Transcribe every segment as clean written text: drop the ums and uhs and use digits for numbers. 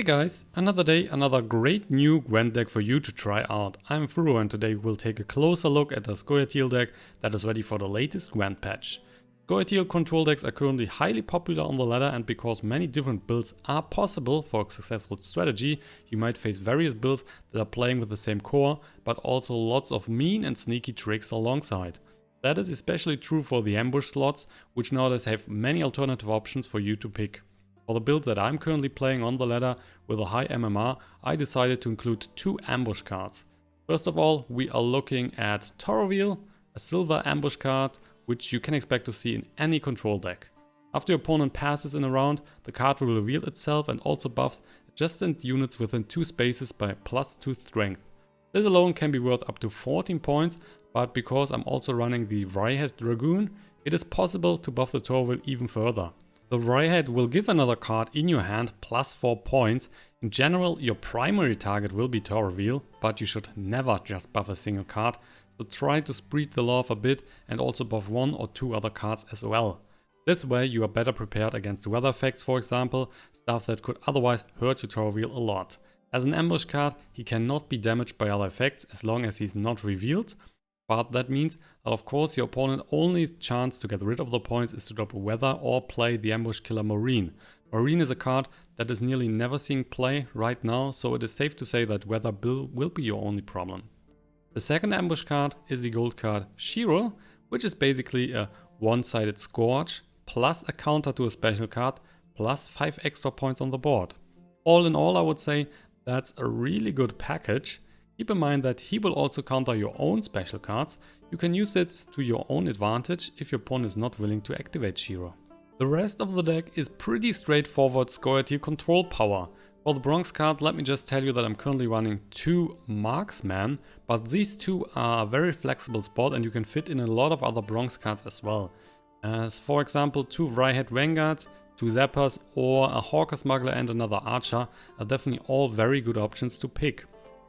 Hey guys, another day, another great new Gwent deck for you to try out. I'm Furo and today we'll take a closer look at the SCOIATAEL deck that is ready for the latest Gwent patch. SCOIATAEL control decks are currently highly popular on the ladder, and because many different builds are possible for a successful strategy, you might face various builds that are playing with the same core, but also lots of mean and sneaky tricks alongside. That is especially true for the ambush slots, which nowadays have many alternative options for you to pick. For the build that I'm currently playing on the ladder with a high MMR, I decided to include two ambush cards. First of all, we are looking at Taurvil, a silver ambush card, which you can expect to see in any control deck. After your opponent passes in a round, the card will reveal itself and also buffs adjacent units within 2 spaces by +2 strength. This alone can be worth up to 14 points, but because I'm also running the Vrihedd Dragoon, it is possible to buff the Taurvil even further. The Vrihedd will give another card in your hand +4 points. In general, your primary target will be Taurvil, but you should never just buff a single card, so try to spread the love a bit and also buff 1 or 2 other cards as well. This way you are better prepared against weather effects, for example, stuff that could otherwise hurt your Taurvil a lot. As an ambush card, he cannot be damaged by other effects as long as he's not revealed. But that means that of course your opponent's only chance to get rid of the points is to drop a weather or play the ambush killer Marine. Marine is a card that is nearly never seeing play right now, so it is safe to say that weather will be your only problem. The second ambush card is the gold card Furo, which is basically a one-sided Scourge plus a counter to a special card plus 5 extra points on the board. All in all, I would say that's a really good package. Keep in mind that he will also counter your own special cards. You can use it to your own advantage if your opponent is not willing to activate Furo. The rest of the deck is pretty straightforward SCOIATAEL control power. For the bronze cards, let me just tell you that I'm currently running 2 Marksman, but these two are a very flexible spot and you can fit in a lot of other bronze cards as well. As for example, 2 Vrihedd Vanguards, 2 Zappers, or a Hawker Smuggler and another Archer are definitely all very good options to pick.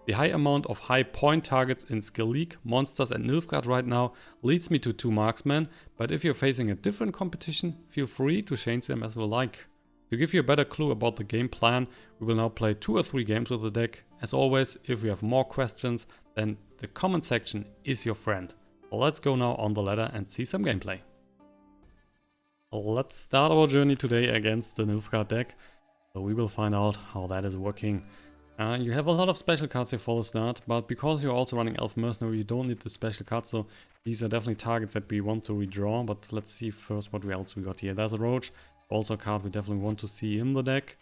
The high amount of high point targets in Skill League, Monsters and Nilfgaard right now leads me to 2 Marksmen, but if you're facing a different competition, feel free to change them as you like. To give you a better clue about the game plan, we will now play 2 or 3 games with the deck. As always, if you have more questions, then the comment section is your friend. So let's go now on the ladder and see some gameplay. Let's start our journey today against the Nilfgaard deck, so we will find out how that is working. You have a lot of special cards here for the start, but because you're also running Elven Mercenary, you don't need the special cards, so these are definitely targets that we want to redraw. But let's see first what else we got here. There's a Roach, also a card we definitely want to see in the deck.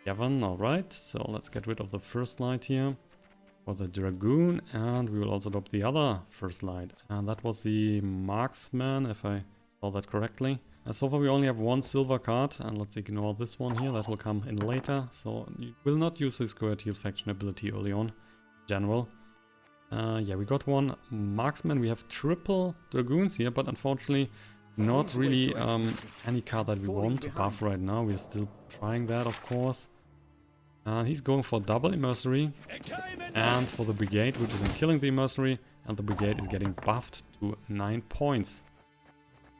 Gavin, alright, so let's get rid of the first light here for the Dragoon, and we will also drop the other first light. And that was the Marksman, if I saw that correctly. So far we only have 1 silver card, and let's ignore this one here, that will come in later. So you will not use this SCOIATAEL faction ability early on, in general. Yeah, we got 1 Marksman, we have triple Dragoons here, but unfortunately not really any card that we want to buff right now. We're still trying that, of course. He's going for double Mercenary and for the Brigade, which is in killing the Mercenary, and the Brigade is getting buffed to 9 points.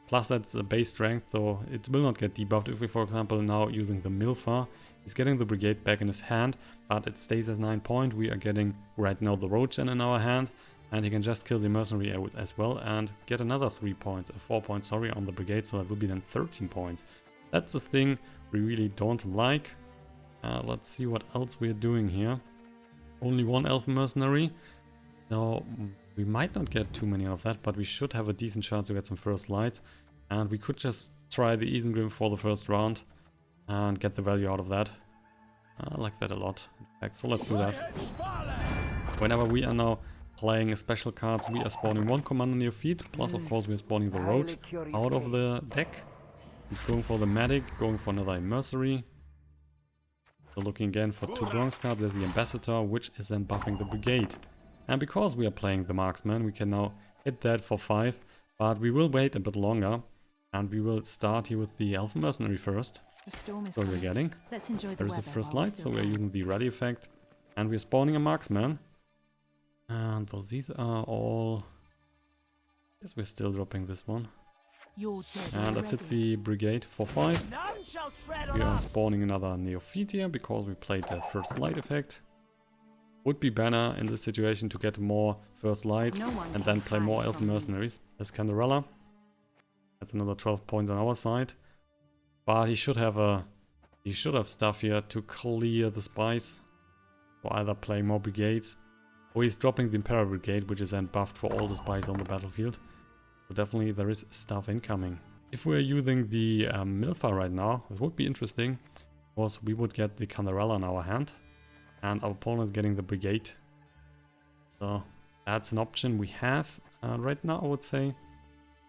Plus that's a base strength, so it will not get debuffed if we, for example, now using the Milfa. He's getting the Brigade back in his hand, but it stays as 9 points. We are getting right now the Roach in our hand, and he can just kill the Mercenary as well and get another 4 points, sorry, on the Brigade, so that will be then 13 points. That's the thing we really don't like. Let's see what else we're doing here. Only 1 Elven Mercenary. Now, we might not get too many of that, but we should have a decent chance to get some first lights. And we could just try the Isengrim for the first round and get the value out of that. I like that a lot, in fact, so let's do that. Whenever we are now playing special cards, we are spawning 1 Commando near feet, plus of course we are spawning the Roach out of the deck. He's going for the Medic, going for another Mercenary. So looking again for 2 bronze cards, there's the Ambassador, which is then buffing the Brigade. And because we are playing the Marksman, we can now hit that for 5, but we will wait a bit longer. And we will start here with the Elven Mercenary first. So we're getting. There is the first light, so we're using the ready effect. And we're spawning a Marksman. And so these are all... Yes, we're still dropping this one. And let's hit the Brigade for 5. We are spawning another Neophyte here because we played the first light effect. Would be better in this situation to get more first lights and then play more Elven Mercenaries as Canderella. That's another 12 points on our side. But he should have stuff here to clear the spies. Or either play more brigades. Or he's dropping the Imperial Brigade, which is then buffed for all the spies on the battlefield. So definitely there is stuff incoming. If we're using the Milfa right now, it would be interesting. Because we would get the Canderella in our hand. And our opponent is getting the brigade. So that's an option we have. Right now I would say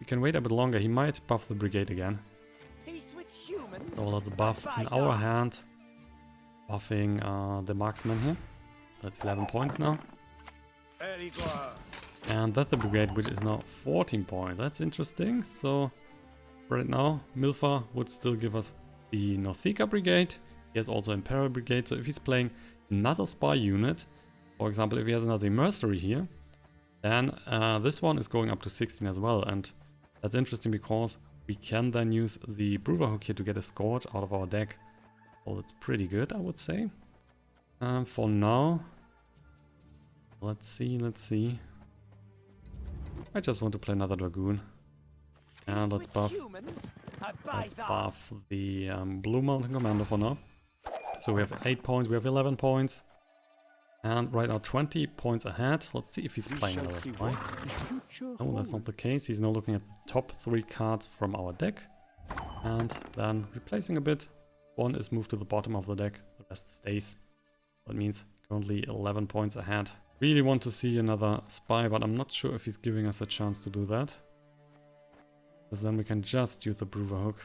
we can wait a bit longer. He might buff the brigade again. So let's buff in our hand. Buffing the marksman here. That's 11 points now. And that's the brigade, which is now 14 points. That's interesting. So right now Milfa would still give us the Northika brigade. He has also Imperial brigade. So if he's playing another spy unit, for example, if he has another mercenary here, then this one is going up to 16 as well. And that's interesting because we can then use the Brouver Hoog here to get a Scourge out of our deck. Well, that's pretty good, I would say. For now, let's see. I just want to play another Dragoon. And let's buff the Blue Mountain Commando for now. So we have 8 points, we have 11 points. And right now 20 points ahead. Let's see if he's playing another spy. No, that's not the case. He's now looking at the top 3 cards from our deck. And then replacing a bit. One is moved to the bottom of the deck, the rest stays. That means currently 11 points ahead. Really want to see another spy, but I'm not sure if he's giving us a chance to do that. Because then we can just use the Brouver Hoog.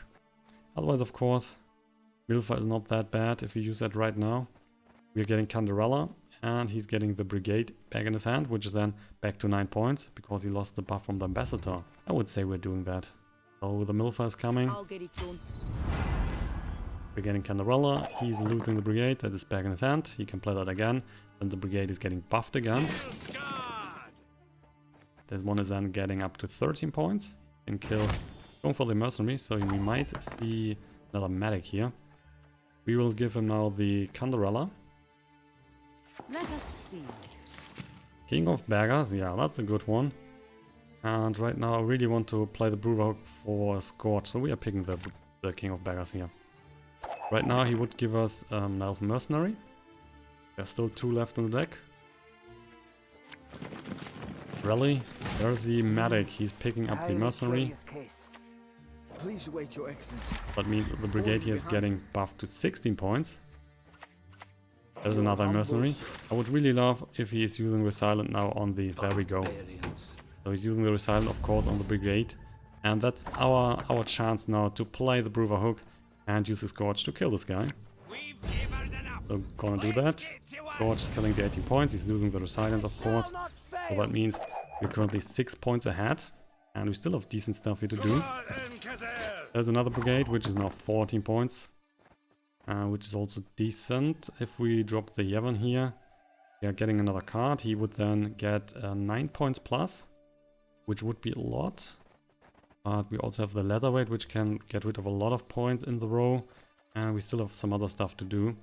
Otherwise, of course, Milfa is not that bad if we use that right now. We are getting Canderella, and he's getting the brigade back in his hand, which is then back to 9 points, because he lost the buff from the ambassador. I would say we're doing that. So the Milfa is coming. I'll get it done. We're getting Canderella, he's losing the brigade, that is back in his hand. He can play that again, then the brigade is getting buffed again. This one is then getting up to 13 points. And kill, going for the mercenary, so we might see another medic here. We will give him now the Canderella. Let us see. King of Beggars, yeah, that's a good one. And right now I really want to play the Brouver Hoog for a Scourge, so we are picking the King of Beggars here. Right now he would give us an Elven Mercenary. There's still 2 left on the deck. Rally, there's the medic, he's picking up the mercenary. Please wait, Your Excellency. That means the brigade here is getting buffed to 16 points. There's another mercenary. I would really love if he is using Resilient now on the... There we go. So he's using the Resilient, of course, on the brigade. And that's our chance now to play the Brouver Hoog and use the Scourge to kill this guy. So gonna do that. Scourge is killing the 18 points. He's losing the Resilience, of course. So that means we're currently 6 points ahead. And we still have decent stuff here to do. There's another brigade, which is now 14 points. Which is also decent. If we drop the Yevon here, we are getting another card. He would then get 9 points plus, which would be a lot. But we also have the Lacerate, which can get rid of a lot of points in the row. And we still have some other stuff to do.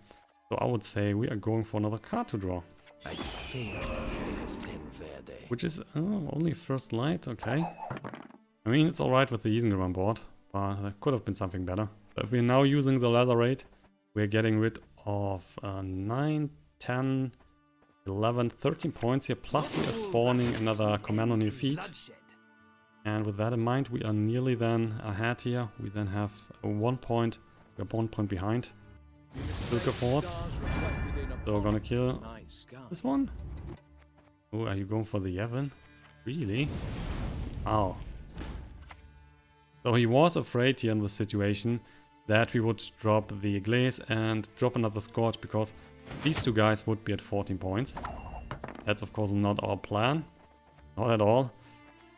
So I would say we are going for another card to draw. Which is only first light, okay. I mean, it's alright with the Isengrim on board, but there could have been something better. But if we're now using the Lacerate, we're getting rid of 9, 10, 11, 13 points here. Plus we are spawning another Commando Nilfgaard. And with that in mind, we are nearly then ahead here. We then have 1 point. We're 1 point behind. Silker Forts. So we're gonna kill this one. Oh, are you going for the Yevon? Really? Wow. So he was afraid here in this situation that we would drop the Glaze and drop another Scourge because these 2 guys would be at 14 points. That's of course not our plan. Not at all.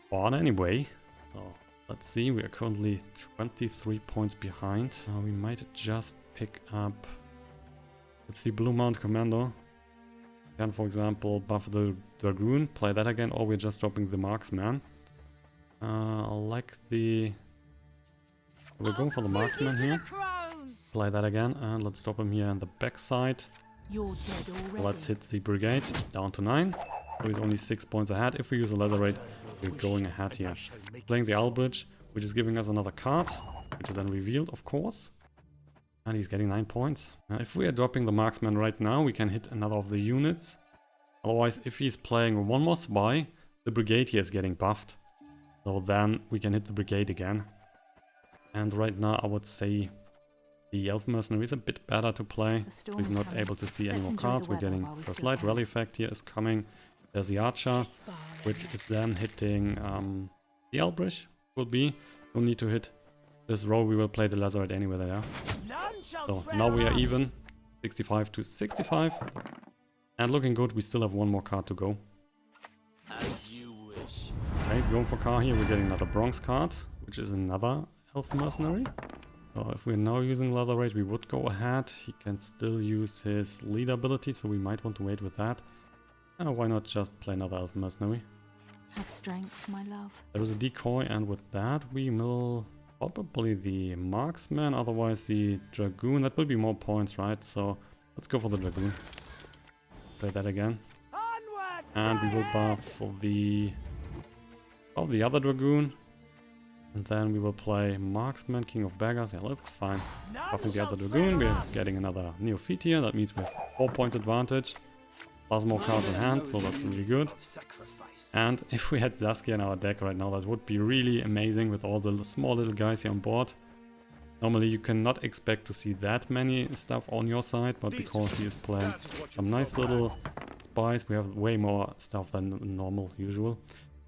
But anyway, so let's see, we are currently 23 points behind. We might just pick up with the Blue Mount Commando. Can, for example, buff the Dragoon, play that again, or we're just dropping the Marksman. I like the... We're going for the Marksman here. goes. Play that again, and let's drop him here on the back side. You're dead already. Let's hit the brigade, down to 9. So he's only 6 points ahead. If we use a Lacerate, we're going ahead here. Playing the Albridge, which is giving us another card, which is then revealed, of course. And he's getting 9 points. If we are dropping the Marksman right now, we can hit another of the units. Otherwise, if he's playing one more spy, the brigade here is getting buffed. So then we can hit the brigade again. And right now I would say the Elven Mercenary is a bit better to play. So he's not able to see any more cards. We're getting first light. Rally effect here is coming. There's the Archer, which is then hitting the Albridge. Will be. Don't need to hit this row. We will play the Lacerate anyway there. So now we are even. 65 to 65. And looking good. We still have one more card to go. As you wish. Okay, he's going for car here. We're getting another bronze card, which is another Elven Mercenary. So if we're now using Lacerate, we would go ahead. He can still use his lead ability, so we might want to wait with that. Why not just play another Elven Mercenary? Have strength, my love. There is a decoy, and with that we will probably the Marksman, otherwise the Dragoon. That will be more points, right? So let's go for the Dragoon. Play that again. And we will buff for the other Dragoon. And then we will play Marksman, King of Beggars. Yeah, that's fine. Buffing the other Dragoon. We're getting another Neophyte here. That means we have 4 points advantage. Plus more cards in hand, so that's really good. And if we had Saskia in our deck right now, that would be really amazing with all the small little guys here on board. Normally you cannot expect to see that many stuff on your side, but because he is playing some nice little spies, we have way more stuff than normal, usual.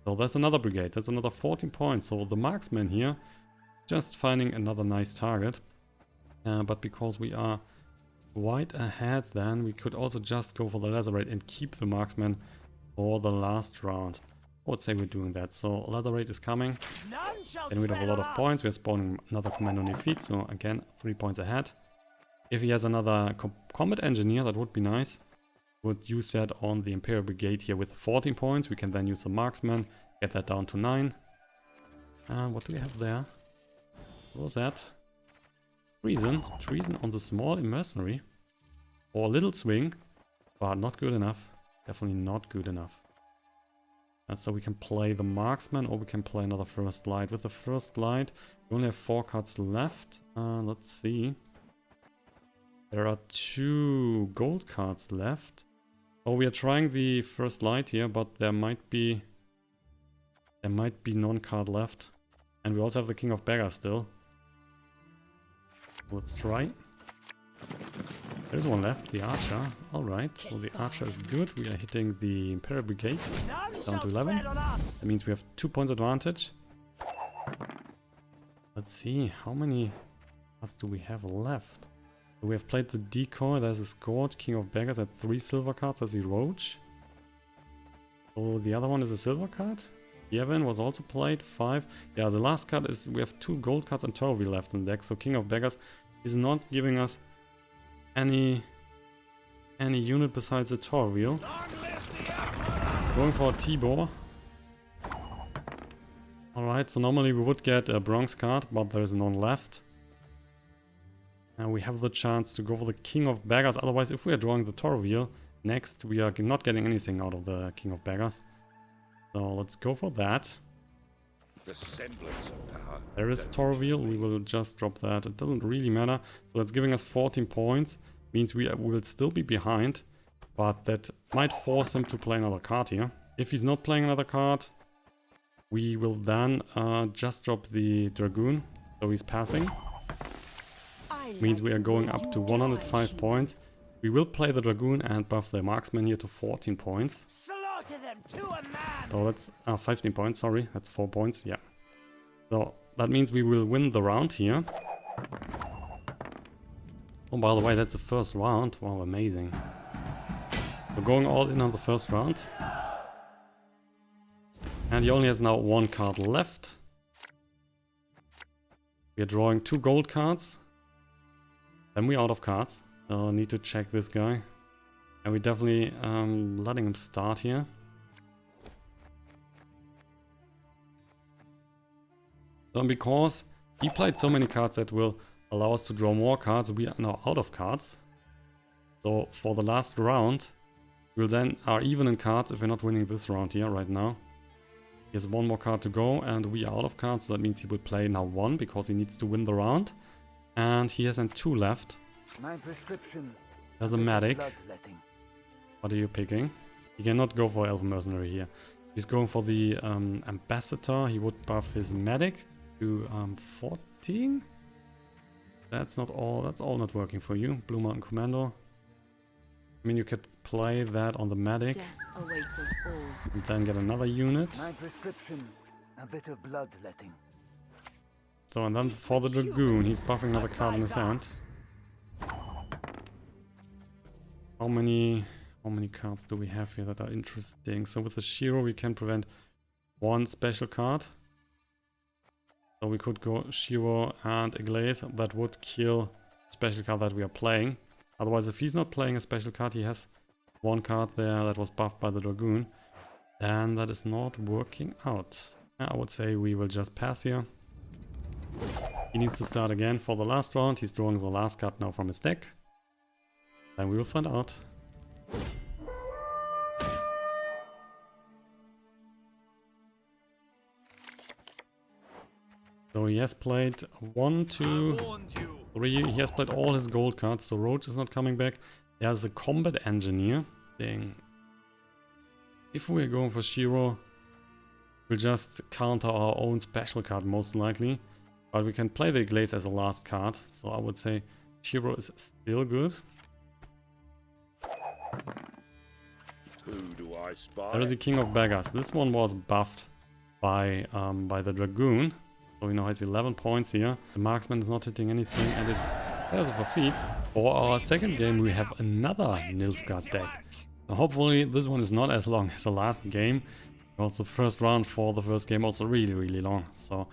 So that's another brigade, that's another 14 points. So the Marksman here, just finding another nice target. But because we are wide ahead, then we could also just go for the Lacerate and keep the Marksman for the last round. I would say we're doing that. So Lacerate is coming. Then we'd have a lot of points. We're spawning another Commando Neophyte, so again 3 points ahead. If he has another combat engineer, that would be nice. Would use that on the Imperial Brigade here with 14 points. We can then use the Marksman, get that down to 9. What do we have there? What was that? Treason. Treason on the small mercenary. Or a little swing, but not good enough. Definitely not good enough. So we can play the Marksman, or we can play another First Light. With the First Light, we only have 4 cards left. Let's see. There are 2 gold cards left. Oh, we are trying the First Light here, but there might be non-card left. And we also have the King of Beggars still. Let's try. There's one left, the Archer. Alright, so the Archer is good. We are hitting the Imperial Brigade down to 11. That means we have 2 points advantage. Let's see, how many cards do we have left? So we have played the Decoy, there's a Scourge, King of Beggars at 3 silver cards, that's the Roach. So the other one is a silver card. Yevon was also played, 5. Yeah, the last card is, we have 2 gold cards and Torvi left in the deck, so King of Beggars is not giving us any unit besides the Tor wheel. Going for a T-Bore. Alright, so normally we would get a bronze card, but there is none left. And we have the chance to go for the King of Beggars. Otherwise, if we are drawing the Tor wheel next, we are not getting anything out of the King of Beggars. So let's go for that. The semblance of power. There is Tor wheel, we will just drop that. It doesn't really matter. So it's giving us 14 points. Means we will still be behind. But that might force him to play another card here. If he's not playing another card, we will then just drop the Dragoon. So he's passing. Means we are going up to 105 points. We will play the Dragoon and buff the Marksman here to 14 points. So that's 15 points, sorry. That's 4 points, yeah. So that means we will win the round here. Oh, by the way, that's the first round. Wow, amazing. We're going all in on the first round. And he only has now 1 card left. We are drawing 2 gold cards. Then we're out of cards. So I need to check this guy. And we're definitely letting him start here. So because he played so many cards that will allow us to draw more cards. We are now out of cards. So for the last round, we'll then are even in cards if we're not winning this round here right now. He has one more card to go and we are out of cards. So that means he will play now 1 because he needs to win the round. And he has then 2 left. My prescription. There's a medic. Bloodletting. What are you picking? He cannot go for Elven Mercenary here. He's going for the Ambassador. He would buff his medic to 14. That's not all. That's all not working for you. Blue Mountain Commando. I mean, you could play that on the medic. Death awaits us all. And then get another unit. My prescription. A bit of bloodletting. So, and then for the Dragoon, he's buffing another card in his hand. How many cards do we have here that are interesting? So with the Shiro, we can prevent 1 special card. So we could go Shiro and a Glaze. That would kill the special card that we are playing. Otherwise, if he's not playing a special card, he has 1 card there that was buffed by the Dragoon. And that is not working out. I would say we will just pass here. He needs to start again for the last round. He's drawing the last card now from his deck. Then we will find out. So he has played 1, 2, 3. He has played all his gold cards, so Roach is not coming back. There's a Combat Engineer. Dang. If we're going for Shiro, we'll just counter our own special card most likely. But we can play the Glaze as a last card, so I would say Shiro is still good. Who do I spy? There is the King of Beggars. This one was buffed by the Dragoon. So he now has 11 points here. The Marksman is not hitting anything and it's Pairs of a Feet. For our second game we have another Nilfgaard deck. So hopefully this one is not as long as the last game. Because the first round for the first game also really long. So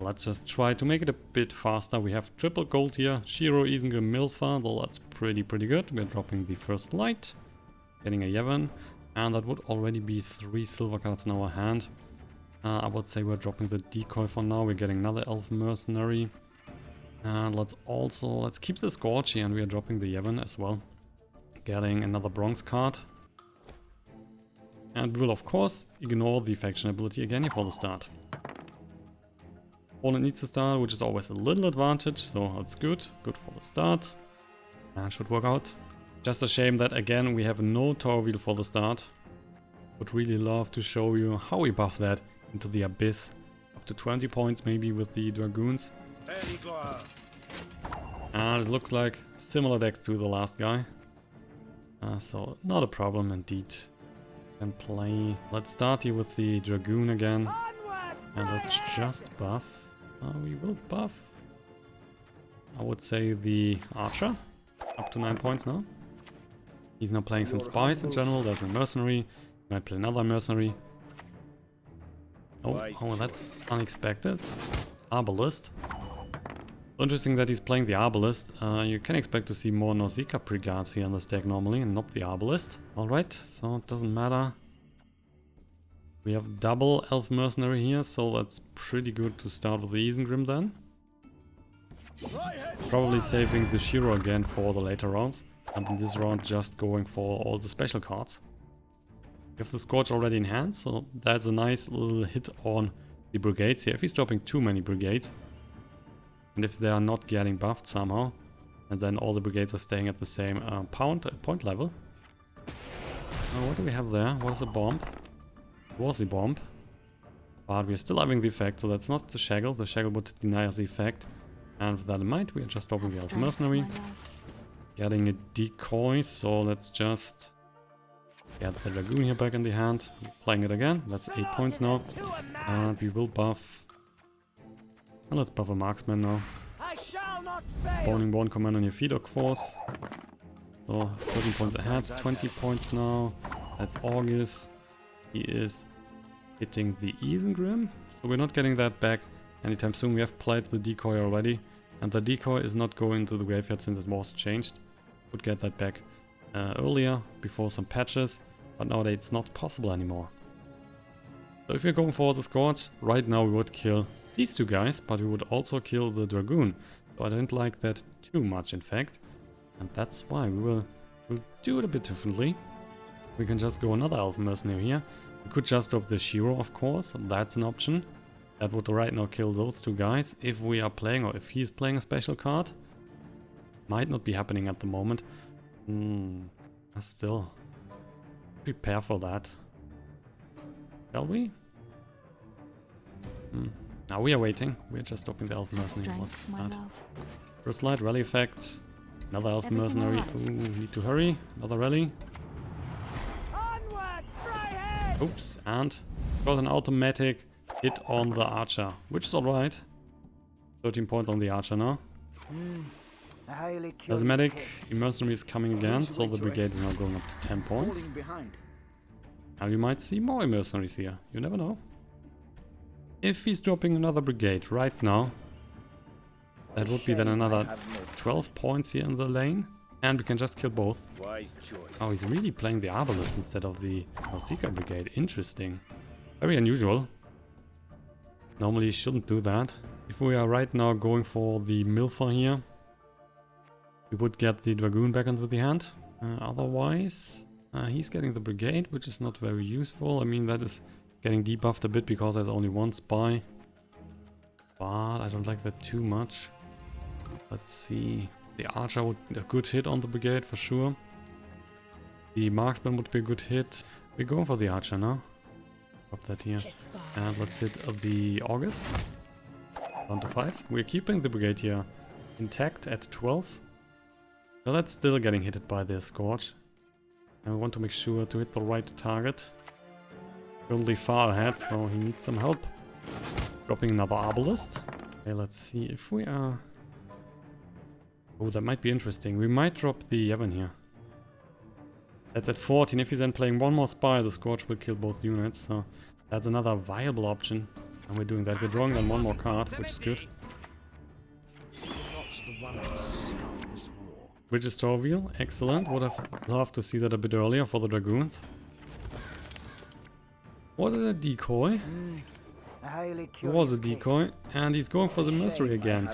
let's just try to make it a bit faster. We have triple gold here. Shiro, Isengrim, Milfa. Though that's pretty good. We're dropping the first light. Getting a Yevon. And that would already be 3 silver cards in our hand. I would say we're dropping the decoy for now. We're getting another Elven Mercenary. And let's keep the Scorchy and we are dropping the Yevon as well. Getting another bronze card. And we will of course ignore the faction ability again here for the start. Opponent needs to start, which is always a little advantage, so that's good. Good for the start. And should work out. Just a shame that again we have no Tower Wheel for the start. Would really love to show you how we buff that into the Abyss. Up to 20 points maybe with the Dragoons. And it looks like similar deck to the last guy. So not a problem indeed. Can play. Let's start here with the Dragoon again. And let's just buff. We will buff. I would say the Archer. Up to 9 points now. He's now playing some spies in general. There's a Mercenary. Might play another Mercenary. Oh, that's unexpected. Arbalist. So interesting that he's playing the Arbalist. You can expect to see more Nausicaa Brigades here in this deck normally, and not the Arbalist. Alright, so it doesn't matter. We have double Elf Mercenary here, so that's pretty good to start with the Isengrim then. Probably saving the Shiro again for the later rounds. And in this round just going for all the special cards. We have the Scorch already in hand, so that's a nice little hit on the brigades here. If he's dropping too many brigades, and if they are not getting buffed somehow, and then all the brigades are staying at the same point level. What do we have there? What is a bomb? It was a bomb. But we're still having the effect, so that's not the Shaggle. The Shaggle would deny us the effect. And with that in mind, we are just dropping the Elf Mercenary. Getting a decoy, so let's just get the Dragoon here back in the hand. Playing it again, that's 8 points now. And we will buff. And let's buff a Marksman now. Spawning 1 command on your Fidok Force. So 13 points ahead, 20 points now. That's August. He is hitting the Isengrim. So we're not getting that back anytime soon. We have played the decoy already. And the decoy is not going to the graveyard since it was changed. Would get that back earlier, before some patches, but nowadays it's not possible anymore. So if you're going for the Scorch, right now we would kill these two guys, but we would also kill the Dragoon. So I don't like that too much, in fact. And that's why we'll do it a bit differently. We can just go another Elven Mercenary here. We could just drop the Shiro, of course. That's an option. That would right now kill those two guys. If we are playing, or if he's playing a special card. Might not be happening at the moment. Still. Prepare for that. Shall we? Now we are waiting. We're just stopping the Elven Mercenary. Strength, my love. First light, rally effect. Another Elven Mercenary. Ooh, need to hurry. Another rally. Onward, Vrihedd! Oops, and got an automatic hit on the Archer, which is alright. 13 points on the Archer now. A highly As a curious medic, case. Mercenary is coming again, so the brigade is now going up to 10 points. Falling behind. Now you might see more mercenaries here, you never know. If he's dropping another brigade right now, that would be then another 12 points here in the lane. And we can just kill both. Wise choice. Oh, he's really playing the Arbalest instead of the Seeker Brigade. Interesting. Very unusual. Normally he shouldn't do that. If we are right now going for the Milfer here, we would get the Dragoon back into the hand. Otherwise, he's getting the Brigade, which is not very useful. I mean, that is getting debuffed a bit because there's only one spy. But I don't like that too much. Let's see. The Archer would be a good hit on the Brigade for sure. The Marksman would be a good hit. We're going for the Archer now. Drop that here. And let's hit the August. Down to 5. We're keeping the Brigade here intact at 12. So that's still getting hit by the Scourge. And we want to make sure to hit the right target. Currently far ahead, so he needs some help. Dropping another Arbalest. Okay, let's see if we are... Oh, that might be interesting. We might drop the Yevon here. That's at 14. If he's then playing one more Spy, the Scourge will kill both units. So that's another viable option. And we're doing that. We're drawing then one more card, which is good. Bridges to Wheel. Excellent. Would have loved to see that a bit earlier for the Dragoons. Was it a decoy? A highly It curious was a case. decoy. And he's going for the Mercenary again.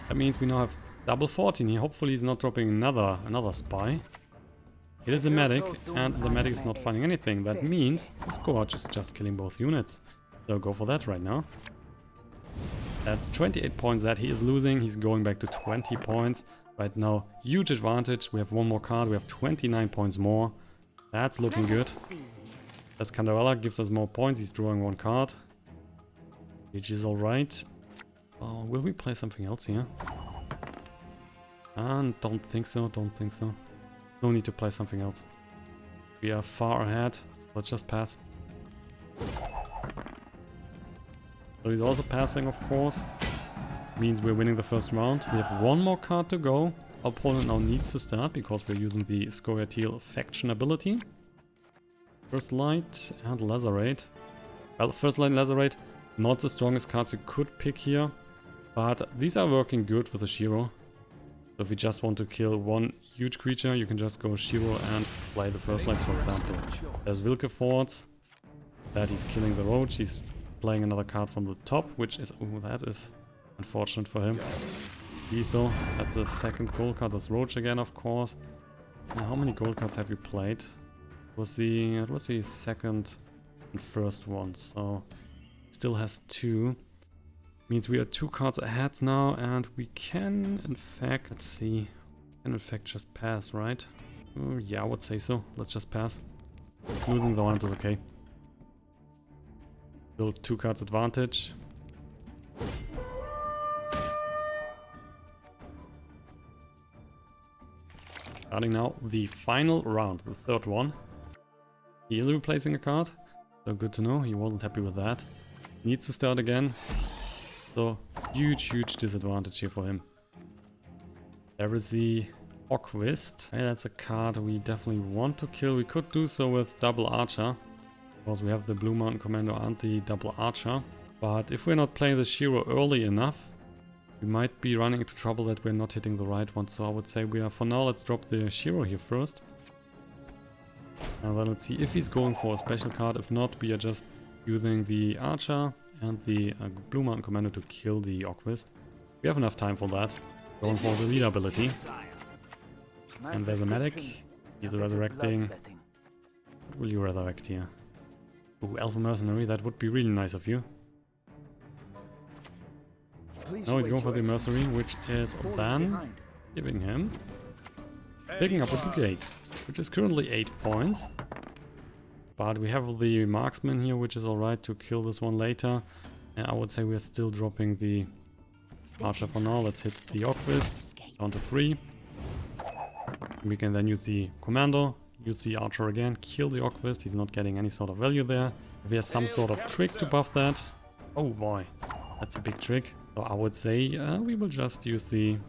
That means we now have double 14 here. Hopefully he's not dropping another spy. It is a medic, and the medic is not finding anything. That means the Scourge is just killing both units. So go for that right now. That's 28 points that he is losing. He's going back to 20 points. Right now, huge advantage. We have one more card. We have 29 points more. That's looking good. As Candarella gives us more points. He's drawing one card, which is alright. Oh, will we play something else here? And don't think so, don't think so. No need to play something else. We are far ahead, so let's just pass. So he's also passing, of course. Means we're winning the first round. We have one more card to go. Our opponent now needs to start because we're using the SCOIATAEL faction ability. First Light and Lacerate. Well, First Light and Lacerate, not the strongest cards you could pick here. But these are working good with the Shiro. So if you just want to kill one huge creature, you can just go Shiro and play the First Light, for example. There's Wilkefords. That he's killing the Roach. He's playing another card from the top, which is... Oh, that is unfortunate for him. Lethal. That's the second gold card. That's Roach again, of course. Now, how many gold cards have you played? It was the second and first one. So still has 2. Means we are 2 cards ahead now, and we can, in fact, let's see, can in fact just pass, right? Yeah, I would say so. Let's just pass. Losing the round is okay. Still 2 cards advantage. Starting now the final round, the third one. He is replacing a card, so good to know. He wasn't happy with that. Needs to start again. So, huge disadvantage here for him. There is the Orquist. Hey, that's a card we definitely want to kill. We could do so with double Archer, because we have the Blue Mountain Commando and the double Archer. But if we're not playing the Shiro early enough, we might be running into trouble that we're not hitting the right one. So I would say we are, for now, let's drop the Shiro here first. And then let's see if he's going for a special card. If not, we are just using the Archer and the Blue Mountain Commando to kill the Orquist. We have enough time for that. Going for the leader ability. My And there's a medic. prescription, He's a bit of resurrecting. bloodletting. What will you resurrect here? Ooh, Elven Mercenary, that would be really nice of you. No, he's going for the Mercenary, which is then giving him... picking up a brigade, which is currently 8 points. But we have the Marksman here, which is alright to kill this one later. And I would say we're still dropping the Archer for now. Let's hit the Orquist, down to 3. We can then use the Commando, use the Archer again, kill the Orquist. He's not getting any sort of value there. If he has some sort of trick to buff that... Oh boy, that's a big trick. So I would say we will just use the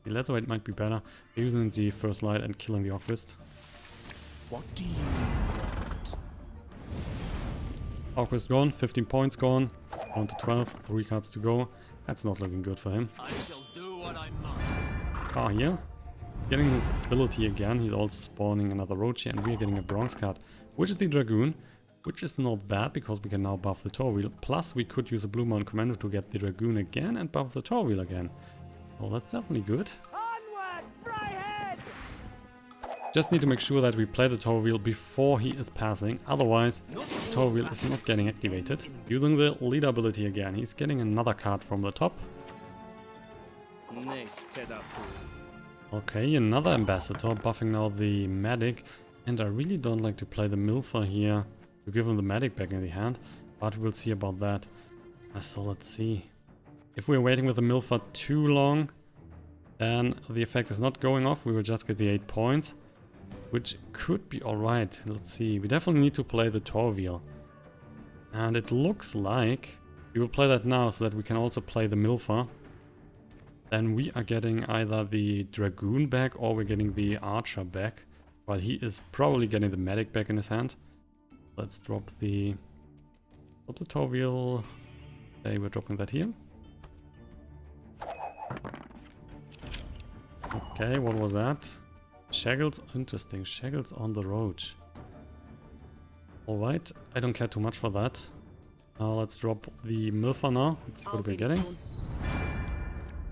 Lacerate might be better. Using the first light and killing the Orquist. What do you want? Orquist gone, 15 points gone, down to 12, 3 cards to go. That's not looking good for him. I shall do what I must. Car here, getting his ability again. He's also spawning another roach here, and we're getting a bronze card, which is the Dragoon, which is not bad because we can now buff the Tower Wheel. Plus, we could use a Blue Mount Commando to get the Dragoon again and buff the Tower Wheel again. Well, that's definitely good. Onward, Vrihedd! Just need to make sure that we play the Tower Wheel before he is passing, otherwise the Tower Wheel is not getting activated. Using the leader ability again, he's getting another card from the top. Okay, another ambassador, buffing now the medic. And I really don't like to play the Milfer here to give him the medic back in the hand, but we'll see about that. So let's see. If we're waiting with the Milfer too long, then the effect is not going off. We will just get the 8 points, which could be alright. Let's see. We definitely need to play the Tower Wheel. And it looks like we will play that now so that we can also play the Milfer. Then we are getting either the Dragoon back or we're getting the Archer back. While he is probably getting the medic back in his hand. Let's drop the Tower Wheel. Okay, we're dropping that here. Okay, what was that? Shaggles, interesting. Shaggles on the road. Alright, I don't care too much for that. Let's drop the Milfer now. Let's see what we're getting.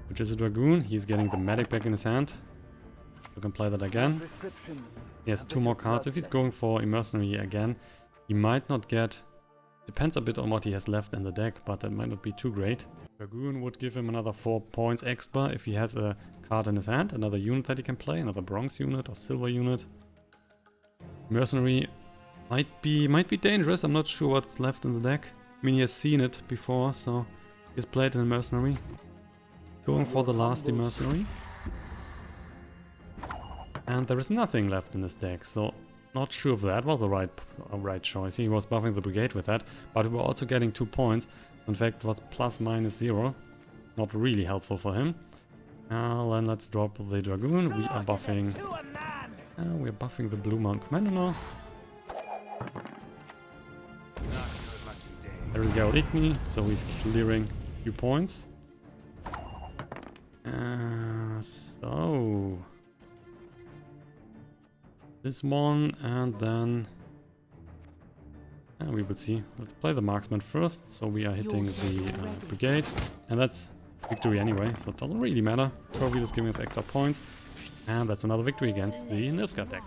Which is a Dragoon. He's getting the medic back in his hand. We can play that again. Prescription, He has a 2 bit more of cards. If he's bloodletting. going for a Mercenary again, he might not get... Depends a bit on what he has left in the deck, but that might not be too great. Dragoon would give him another 4 points extra if he has a card in his hand, another unit that he can play, another bronze unit or silver unit. Mercenary might be dangerous. I'm not sure what's left in the deck. I mean, he has seen it before, so he's played in a Mercenary. Going for the last Mercenary. And there is nothing left in this deck, so not sure if that was the right choice. He was buffing the brigade with that, but we were also getting 2 points. In fact, it was ±0. Not really helpful for him. Then let's drop the Dragoon. We are buffing... we're buffing the Blue Mount Commando now. There is Gerald Igni, so he's clearing a few points. So... this one, and then... we will see. Let's play the Marksman first, so we are hitting the brigade. And that's victory anyway, so it doesn't really matter. Tower Wheel is giving us extra points. And that's another victory against the Nilfgaard deck.